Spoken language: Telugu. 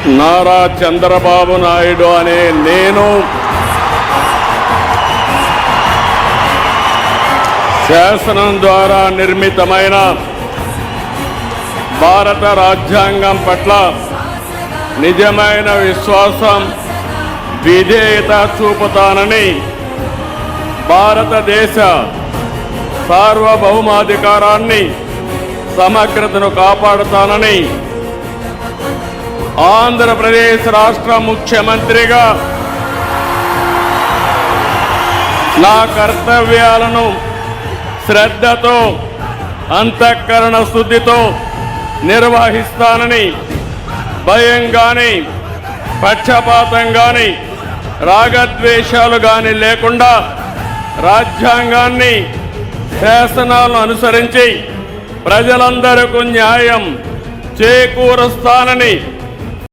నారా చంద్రబాబు నాయుడు అనే నేను శాసనం ద్వారా నిర్మితమైన భారత రాజ్యాంగం పట్ల నిజమైన విశ్వాసం, విధేయత చూపుతానని, భారతదేశ సార్వభౌమాధికారాన్ని, సమగ్రతను కాపాడుతానని ఆంధ్రప్రదేశ్ రాష్ట్ర ముఖ్యమంత్రిగా నా కర్తవ్యాలను శ్రద్ధతో, అంతఃకరణ శుద్ధితో నిర్వహిస్తానని, భయం కానీ, పక్షపాతం కానీ, రాగద్వేషాలు కానీ లేకుండా రాజ్యాంగాన్ని, శాసనాలను అనుసరించి ప్రజలందరికీ న్యాయం చేకూరుస్తానని